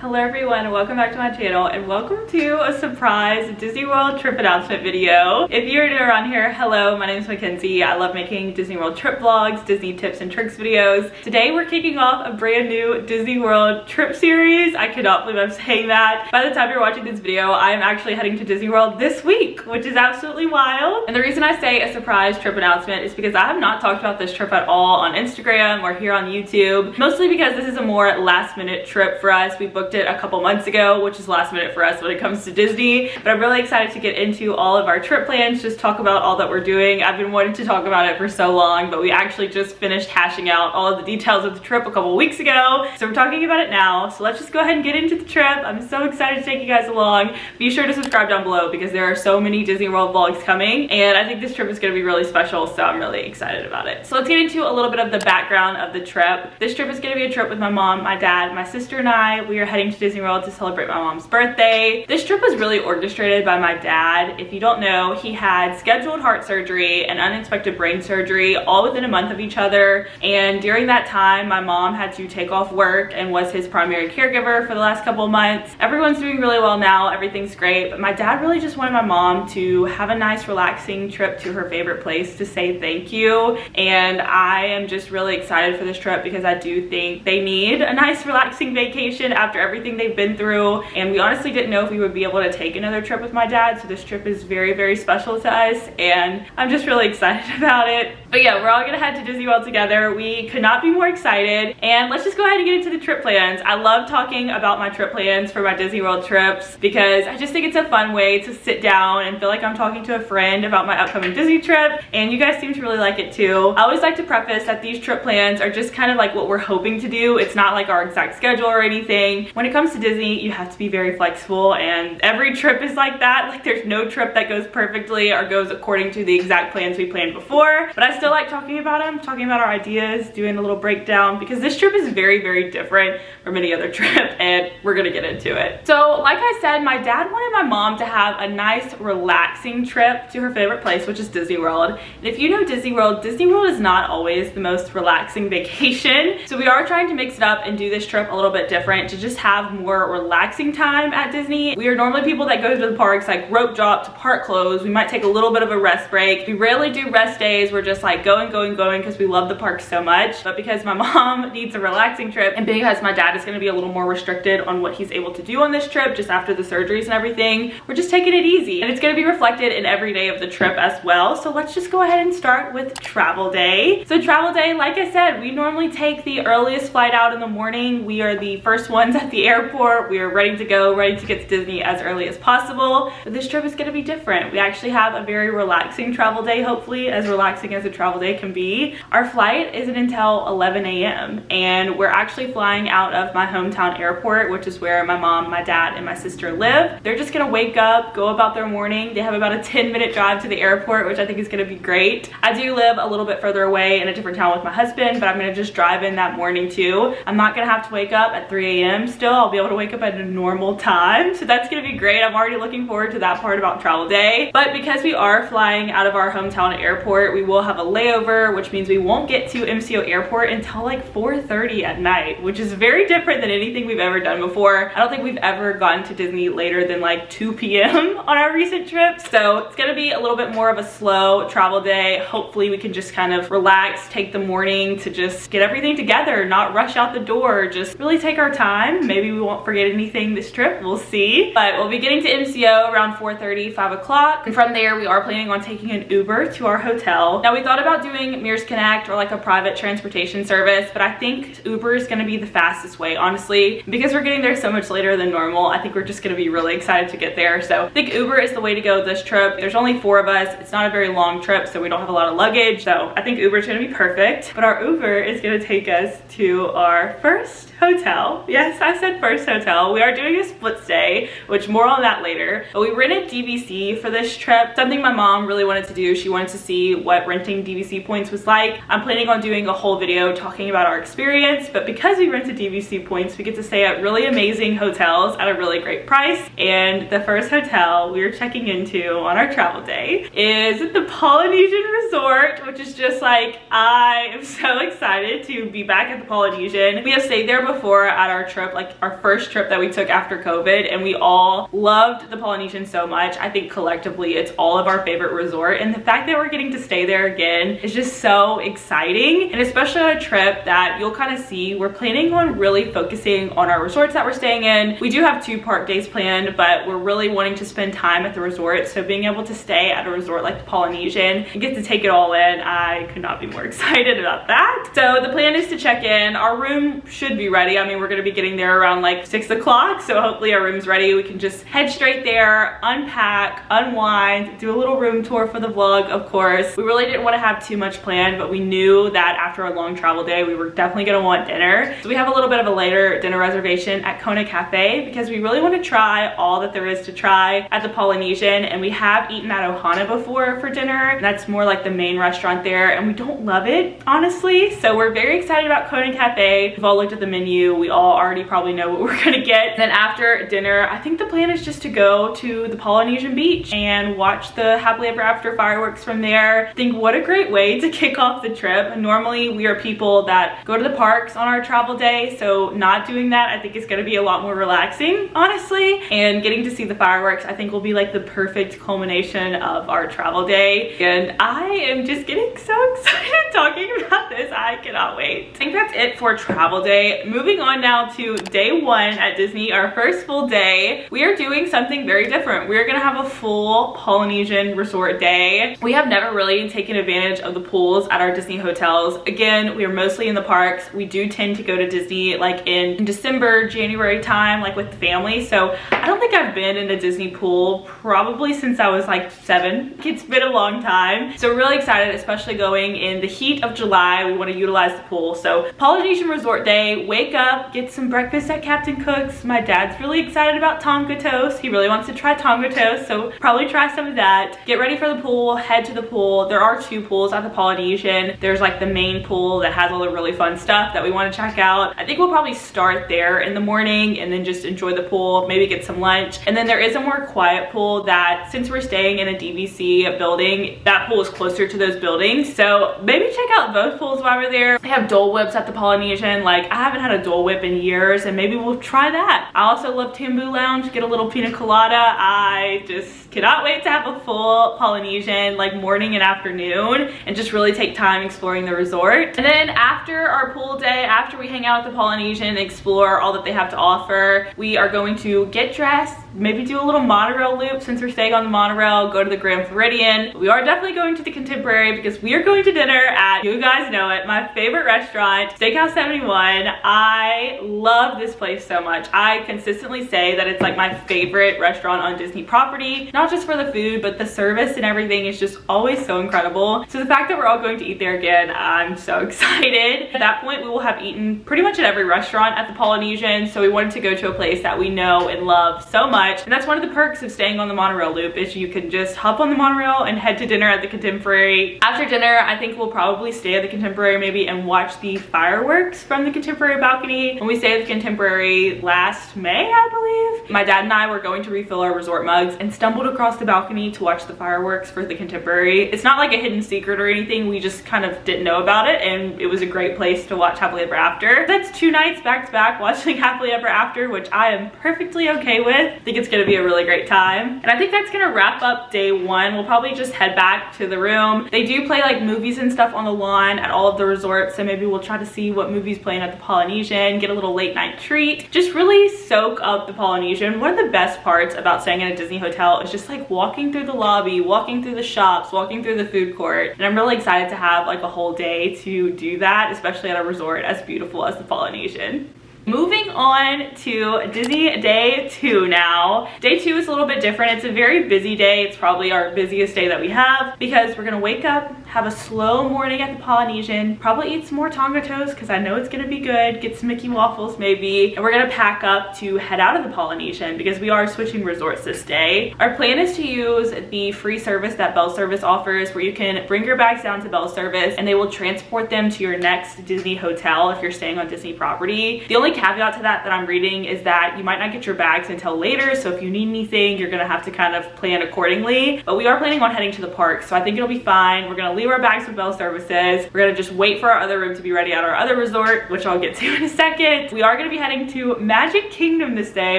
Hello everyone, welcome back to my channel and welcome to a surprise Disney World trip announcement video. If you're new around here, hello, my name is Mackenzie. I love making Disney World trip vlogs, Disney tips and tricks videos. Today we're kicking off a brand new Disney World trip series. I cannot believe I'm saying that. By the time you're watching this video, I am actually heading to Disney World this week, which is absolutely wild. And the reason I say a surprise trip announcement is because I have not talked about this trip at all on Instagram or here on YouTube, mostly because this is a more last minute trip for us. We booked it a couple months ago, which is last minute for us when it comes to Disney, but I'm really excited to get into all of our trip plans, just talk about all that we're doing. I've been wanting to talk about it for so long, but we actually just finished hashing out all of the details of the trip a couple weeks ago, so we're talking about it now. So let's just go ahead and get into the trip. I'm so excited to take you guys along. Be sure to subscribe down below because there are so many Disney World vlogs coming, and I think this trip is going to be really special, so I'm really excited about it. So let's get into a little bit of the background of the trip. This trip is going to be a trip with my mom, my dad, my sister, and I. We are heading to Disney World to celebrate my mom's birthday. This trip was really orchestrated by my dad. If you don't know, he had scheduled heart surgery and unexpected brain surgery all within a month of each other, and during that time my mom had to take off work and was his primary caregiver for the last couple of months. Everyone's doing really well now, everything's great, but my dad really just wanted my mom to have a nice relaxing trip to her favorite place to say thank you, and I am just really excited for this trip because I do think they need a nice relaxing vacation after everything they've been through, and we honestly didn't know if we would be able to take another trip with my dad, so this trip is very, very special to us and I'm just really excited about it. But yeah, we're all gonna head to Disney World together. We could not be more excited, and let's just go ahead and get into the trip plans. I love talking about my trip plans for my Disney World trips because I just think it's a fun way to sit down and feel like I'm talking to a friend about my upcoming Disney trip, and you guys seem to really like it too. I always like to preface that these trip plans are just kind of like what we're hoping to do. It's not like our exact schedule or anything. When it comes to Disney, you have to be very flexible, and every trip is like that. Like, there's no trip that goes perfectly or goes according to the exact plans we planned before, but I still like talking about them, talking about our ideas, doing a little breakdown, because this trip is very, very different from any other trip, and we're gonna get into it. So like I said, my dad wanted my mom to have a nice relaxing trip to her favorite place, which is Disney World. And if you know Disney World is not always the most relaxing vacation, so we are trying to mix it up and do this trip a little bit different to just have more relaxing time at Disney. We are normally people that go to the parks like rope drop to park close. We might take a little bit of a rest break. We rarely do rest days. We're just like going because we love the park so much. But because my mom needs a relaxing trip, and because my dad is going to be a little more restricted on what he's able to do on this trip just after the surgeries and everything, we're just taking it easy, and it's going to be reflected in every day of the trip as well. So let's just go ahead and start with travel day. So travel day, like I said, we normally take the earliest flight out in the morning. We are the first ones at the airport. We are ready to go, ready to get to Disney as early as possible. But this trip is going to be different. We actually have a very relaxing travel day, hopefully as relaxing as a travel day can be. Our flight isn't until 11 a.m. and we're actually flying out of my hometown airport, which is where my mom, my dad, and my sister live. They're just gonna wake up, go about their morning. They have about a 10-minute drive to the airport, which I think is gonna be great. I do live a little bit further away in a different town with my husband, but I'm gonna just drive in that morning too. I'm not gonna have to wake up at 3 a.m. still. I'll be able to wake up at a normal time, so that's gonna be great. I'm already looking forward to that part about travel day. But because we are flying out of our hometown airport, we will have a layover, which means we won't get to MCO airport until like 4:30 at night, which is very different than anything we've ever done before. I don't think we've ever gone to Disney later than like 2 p.m. on our recent trips, so it's gonna be a little bit more of a slow travel day. Hopefully we can just kind of relax, take the morning to just get everything together, not rush out the door, just really take our time. Maybe we won't forget anything this trip, we'll see. But we'll be getting to MCO around 4:30, 5 o'clock, and from there we are planning on taking an Uber to our hotel. Now we thought about doing Mears Connect or like a private transportation service, but I think Uber is gonna be the fastest way, honestly. Because we're getting there so much later than normal, I think we're just gonna be really excited to get there. So I think Uber is the way to go this trip. There's only 4 of us. It's not a very long trip, so we don't have a lot of luggage. So I think Uber is gonna be perfect. But our Uber is gonna take us to our first hotel. Yes, I said first hotel. We are doing a split stay, which more on that later. But we rented DVC for this trip, something my mom really wanted to do. She wanted to see what renting DVC points was like. I'm planning on doing a whole video talking about our experience, but because we rented DVC points, we get to stay at really amazing hotels at a really great price. And the first hotel we're checking into on our travel day is the Polynesian Resort, which is just like, I am so excited to be back at the Polynesian. We have stayed there before at our trip like like our first trip that we took after COVID, and we all loved the Polynesian so much. I think collectively it's all of our favorite resort, and the fact that we're getting to stay there again is just so exciting. And especially on a trip that you'll kind of see, we're planning on really focusing on our resorts that we're staying in. We do have 2 park days planned, but we're really wanting to spend time at the resort, so being able to stay at a resort like the Polynesian and get to take it all in, I could not be more excited about that. So the plan is to check in. Our room should be ready. I mean, we're gonna be getting there around like 6 o'clock, so hopefully our room's ready. We can just head straight there, unpack, unwind, do a little room tour for the vlog, of course. We really didn't want to have too much planned, but we knew that after a long travel day, we were definitely gonna want dinner. So we have a little bit of a later dinner reservation at Kona Cafe because we really want to try all that there is to try at the Polynesian, and we have eaten at Ohana before for dinner. That's more like the main restaurant there, and we don't love it, honestly. So we're very excited about Kona Cafe. We've all looked at the menu. We all already probably know what we're gonna get. And then after dinner, I think the plan is just to go to the Polynesian beach and watch the happily ever after fireworks from there. I think what a great way to kick off the trip. Normally we are people that go to the parks on our travel day, so not doing that I think is gonna be a lot more relaxing, honestly. And getting to see the fireworks I think will be like the perfect culmination of our travel day. And I am just getting so excited talking about this. I cannot wait. I think that's it for travel day. Moving on now to day 1 at Disney, our first full day. We are doing something very different. We are gonna have a full Polynesian resort day. We have never really taken advantage of the pools at our Disney hotels. Again, we are mostly in the parks. We do tend to go to Disney like in December, January time, like with the family. So I don't think I've been in a Disney pool probably since I was like 7. It's been a long time. So really excited, especially going in the heat of July. We want to utilize the pool. So Polynesian resort day, wake up, get some breakfast at Captain Cook's. My dad's really excited about Tonga toast. He really wants to try Tonga toast, so probably try some of that. Get ready for the pool, head to the pool. There are 2 pools at the Polynesian. There's like the main pool that has all the really fun stuff that we want to check out. I think we'll probably start there in the morning and then just enjoy the pool, maybe get some lunch. And then there is a more quiet pool that, since we're staying in a DVC building, that pool is closer to those buildings. So maybe check out both pools while we're there. They have Dole Whips at the Polynesian. Like, I haven't had a Dole Whip in years, and maybe we'll try that. I also love Tambu Lounge, get a little pina colada. I just cannot wait to have a full Polynesian like morning and afternoon and just really take time exploring the resort. And then after our pool day, after we hang out at the Polynesian and explore all that they have to offer, we are going to get dressed, maybe do a little monorail loop since we're staying on the monorail, go to the Grand Floridian. We are definitely going to the Contemporary because we are going to dinner at, you guys know it, my favorite restaurant, Steakhouse 71. I love this place so much. I consistently say that it's like my favorite restaurant on Disney property, not just for the food, but the service and everything is just always so incredible. So the fact that we're all going to eat there again, I'm so excited. At that point, we will have eaten pretty much at every restaurant at the Polynesian, so we wanted to go to a place that we know and love so much. And that's one of the perks of staying on the monorail loop, is you can just hop on the monorail and head to dinner at the Contemporary. After dinner, I think we'll probably stay at the Contemporary maybe and watch the fireworks from the Contemporary balcony. When we stayed at the Contemporary last May, I believe, my dad and I were going to refill our resort mugs and stumbled across the balcony to watch the fireworks for the Contemporary. It's not like a hidden secret or anything. We just kind of didn't know about it, and it was a great place to watch Happily Ever After. That's 2 nights back to back watching Happily Ever After, which I am perfectly okay with. I think it's gonna be a really great time. And I think that's gonna wrap up day 1. We'll probably just head back to the room. They do play like movies and stuff on the lawn at all of the resorts, so maybe we'll try to see what movies playing at the Polynesian, get a little late night treat, just really soak up the Polynesian. One of the best parts about staying in a Disney hotel is just like walking through the lobby, walking through the shops, walking through the food court. And I'm really excited to have like a whole day to do that, especially at a resort as beautiful as the Polynesian. Moving on to Disney day 2 now. Day 2 is a little bit different. It's a very busy day. It's probably our busiest day that we have because we're gonna wake up, have a slow morning at the Polynesian, probably eat some more Tonga toast because I know it's gonna be good, get some Mickey waffles maybe, and we're gonna pack up to head out of the Polynesian because we are switching resorts this day. Our plan is to use the free service that Bell Service offers, where you can bring your bags down to Bell Service and they will transport them to your next Disney hotel if you're staying on Disney property. The only only caveat to that I'm reading is that you might not get your bags until later, so if you need anything, you're gonna have to kind of plan accordingly. But we are planning on heading to the park, so I think it'll be fine. We're gonna leave our bags with Bell Services. We're gonna just wait for our other room to be ready at our other resort, which I'll get to in a second. We are gonna be heading to Magic Kingdom this day,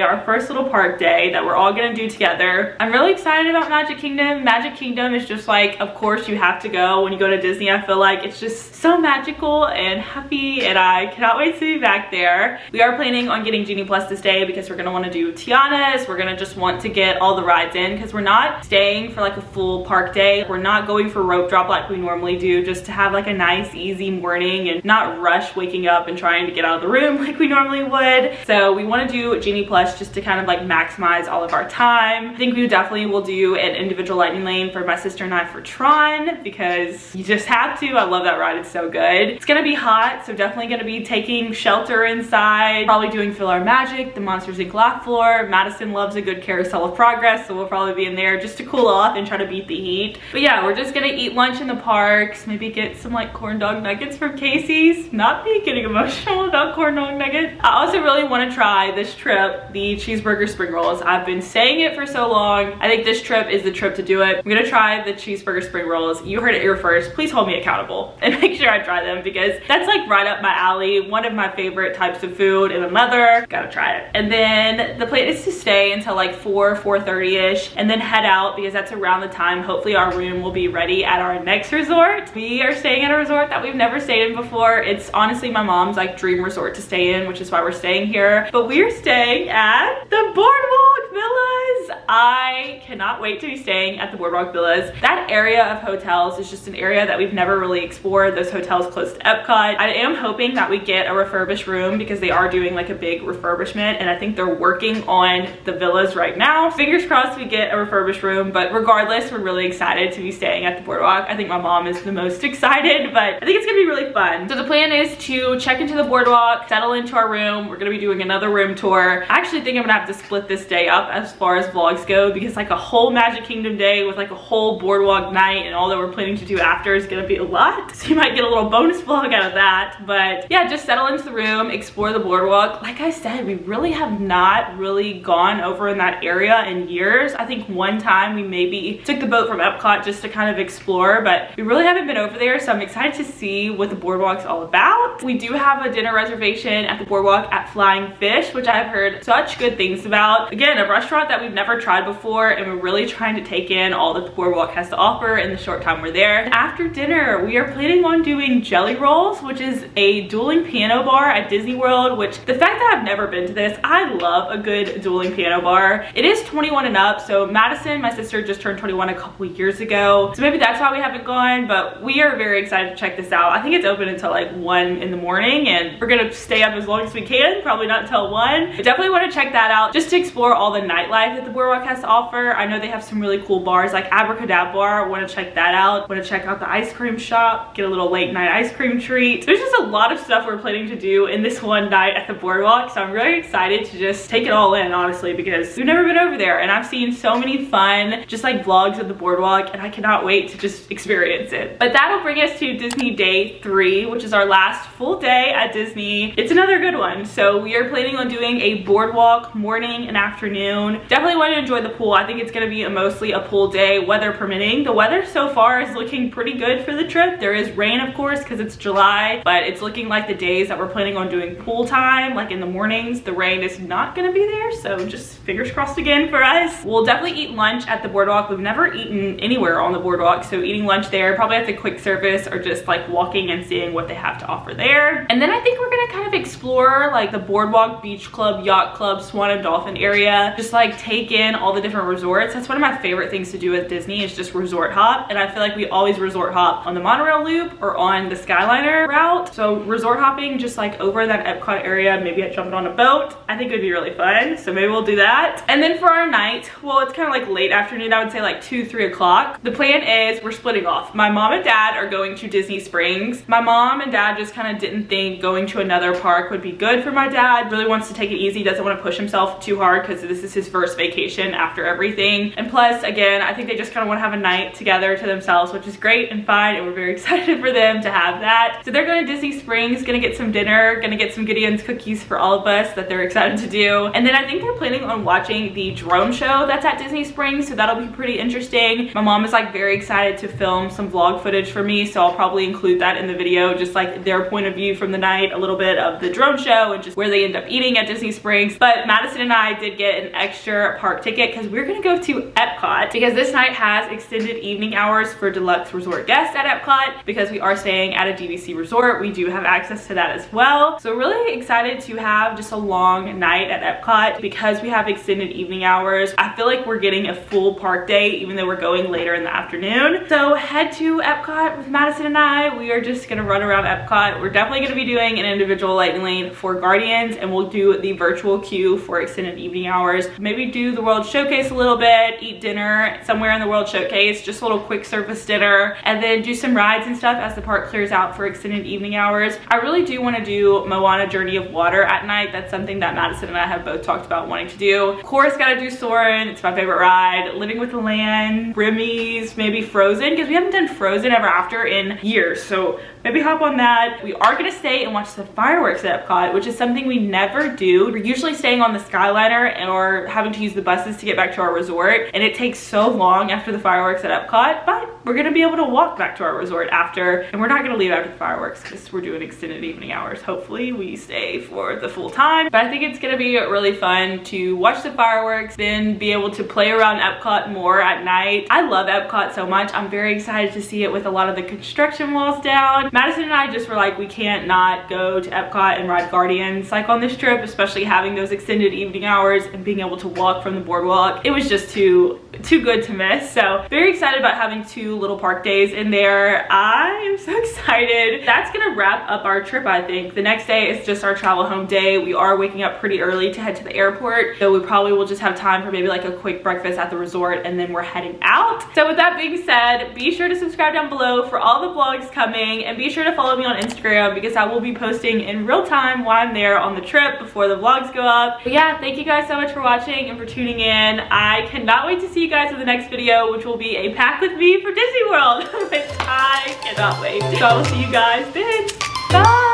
our first little park day that we're all gonna do together. I'm really excited about Magic Kingdom. Magic Kingdom is just like, of course you have to go when you go to Disney. I feel like it's just so magical and happy, and I cannot wait to be back there. We are planning on getting Genie Plus this day because we're gonna want to do Tiana's. We're gonna just want to get all the rides in because we're not staying for like a full park day. We're not going for rope drop like we normally do, just to have like a nice easy morning and not rush waking up and trying to get out of the room like we normally would. So we want to do Genie Plus just to kind of like maximize all of our time. I think we definitely will do an individual lightning lane for my sister and I for Tron because you just have to. I love that ride, it's so good. It's gonna be hot, so definitely gonna be taking shelter inside, probably doing Feel Our Magic, the Monsters Inc. laugh floor. Madison loves a good Carousel of Progress, so we'll probably be in there just to cool off and try to beat the heat. But yeah, we're just gonna eat lunch in the parks, maybe get some like corn dog nuggets from Casey's. Not me getting emotional about corn dog nuggets. I also really want to try this trip, the cheeseburger spring rolls. I've been saying it for so long. I think this trip is the trip to do it. I'm gonna try the cheeseburger spring rolls. You heard it here first. Please hold me accountable and make sure I try them because that's like right up my alley. One of my favorite types of food in another. Gotta try it. And then the plan is to stay until like 4:30ish and then head out because that's around the time hopefully our room will be ready at our next resort. We are staying at a resort that we've never stayed in before. It's honestly my mom's like dream resort to stay in, which is why we're staying here. But we're staying at the Boardwalk Villas. I cannot wait to be staying at the Boardwalk Villas. That area of hotels is just an area that we've never really explored. Those hotels close to Epcot. I am hoping that we get a refurbished room because they are doing like a big refurbishment and I think they're working on the villas right now. Fingers crossed we get a refurbished room, but regardless, we're really excited to be staying at the Boardwalk. I think my mom is the most excited, but I think it's gonna be really fun. So the plan is to check into the Boardwalk, settle into our room. We're gonna be doing another room tour. I actually think I'm gonna have to split this day up as far as vlogs go because like a whole Magic Kingdom day with like a whole Boardwalk night and all that we're planning to do after is gonna be a lot. So you might get a little bonus vlog out of that. But yeah, just settle into the room, explore the Boardwalk. Like I said, we really have not really gone over in that area in years. I think one time we maybe took the boat from Epcot just to kind of explore, but we really haven't been over there. So I'm excited to see what the Boardwalk's all about. We do have a dinner reservation at the Boardwalk at Flying Fish, which I've heard such good things about. Again, a restaurant that we've never tried before, and we're really trying to take in all that the Boardwalk has to offer in the short time we're there. After dinner, we are planning on doing jelly rolls, which is a dueling piano bar at Disney World, which the fact that I've never been to this, I love a good dueling piano bar. It is 21 and up, so Madison, my sister, just turned 21 a couple years ago, so maybe that's why we haven't gone, but we are very excited to check this out. I think it's open until like 1 in the morning, and we're gonna stay up as long as we can, probably not until 1, but definitely want to check that out just to explore all the nightlife that the Boardwalk has to offer. I know they have some really cool bars like Abracadabra Bar. I want to check that out. Want to check out the ice cream shop, get a little late night ice cream treat. There's just a lot of stuff we're planning to do in this one night at the Boardwalk, so I'm really excited to just take it all in, honestly, because we've never been over there and I've seen so many fun just like vlogs of the Boardwalk and I cannot wait to just experience it. But that'll bring us to Disney Day 3, which is our last full day at Disney. It's another good one. So we are planning on doing a Boardwalk morning and afternoon. Definitely want to enjoy the pool. I think it's going to be mostly a pool day, weather permitting. The weather so far is looking pretty good for the trip. There is rain, of course, because it's July, but it's looking like the days that we're planning on doing pool time, like in the mornings, the rain is not going to be there. So just fingers crossed again for us. We'll definitely eat lunch at the Boardwalk. We've never eaten anywhere on the Boardwalk, so eating lunch there, probably at the quick service or just like walking and seeing what they have to offer there. And then I think we're going to kind of explore like the Boardwalk Beach Club, Yacht Club, Swan and Dolphin area, just like take in all the different resorts. That's one of my favorite things to do at Disney is just resort hop, and I feel like we always resort hop on the monorail loop or on the Skyliner route. So resort hopping just like over that Epcot area, maybe jumping on a boat, I think it would be really fun. So maybe we'll do that. And then for our night, well, it's kind of like late afternoon, I would say like 2-3 o'clock. The plan is we're splitting off. My mom and dad are going to Disney Springs. My mom and dad just kind of didn't think going to another park would be good for my dad. Really wants to take it easy, doesn't want to push himself too hard because this is it's his first vacation after everything. And plus, again, I think they just kind of want to have a night together to themselves, which is great and fine, and we're very excited for them to have that. So they're going to Disney Springs, gonna get some dinner, gonna get some Gideon's cookies for all of us that they're excited to do. And then I think they're planning on watching the drone show that's at Disney Springs, so that'll be pretty interesting. My mom is like very excited to film some vlog footage for me, so I'll probably include that in the video, just like their point of view from the night, a little bit of the drone show and just where they end up eating at Disney Springs. But Madison and I did get an extra park ticket because we're gonna go to Epcot because this night has extended evening hours for deluxe resort guests at Epcot. Because we are staying at a DVC resort, we do have access to that as well. So really excited to have just a long night at Epcot because we have extended evening hours. I feel like we're getting a full park day even though we're going later in the afternoon. So head to Epcot with Madison and I. We are just gonna run around Epcot. We're definitely gonna be doing an individual lightning lane for Guardians, and we'll do the virtual queue for extended evening hours. Maybe do the World Showcase a little bit, eat dinner somewhere in the World Showcase, just a little quick service dinner, and then do some rides and stuff as the park clears out for extended evening hours. I really do want to do Moana Journey of Water at night. That's something that Madison and I have both talked about wanting to do. Of course, gotta do Soarin', it's my favorite ride. Living with the Land, Remy's, maybe Frozen, because we haven't done Frozen Ever After in years, so maybe hop on that. We are gonna stay and watch the fireworks at Epcot, which is something we never do. We're usually staying on the Skyliner or having to use the buses to get back to our resort, and it takes so long after the fireworks at Epcot, but we're gonna be able to walk back to our resort after, and we're not gonna leave after the fireworks because we're doing extended evening hours. Hopefully we stay for the full time, but I think it's gonna be really fun to watch the fireworks, then be able to play around Epcot more at night. I love Epcot so much. I'm very excited to see it with a lot of the construction walls down. Madison and I just were like, we can't not go to Epcot and ride Guardians like on this trip, especially having those extended evening hours and being able to walk from the boardwalk. It was just too good to miss. So very excited about having 2 little park days in there. I am so excited. That's gonna wrap up our trip, I think. The next day is just our travel home day. We are waking up pretty early to head to the airport, so we probably will just have time for maybe like a quick breakfast at the resort, and then we're heading out. So with that being said, be sure to subscribe down below for all the vlogs coming, and be sure to follow me on Instagram because I will be posting in real time while I'm there on the trip before the vlogs go up. But yeah, thank you guys so much for watching and for tuning in. I cannot wait to see you guys in the next video, which will be a pack with me for Disney World, which I cannot wait. So I will see you guys then. Bye!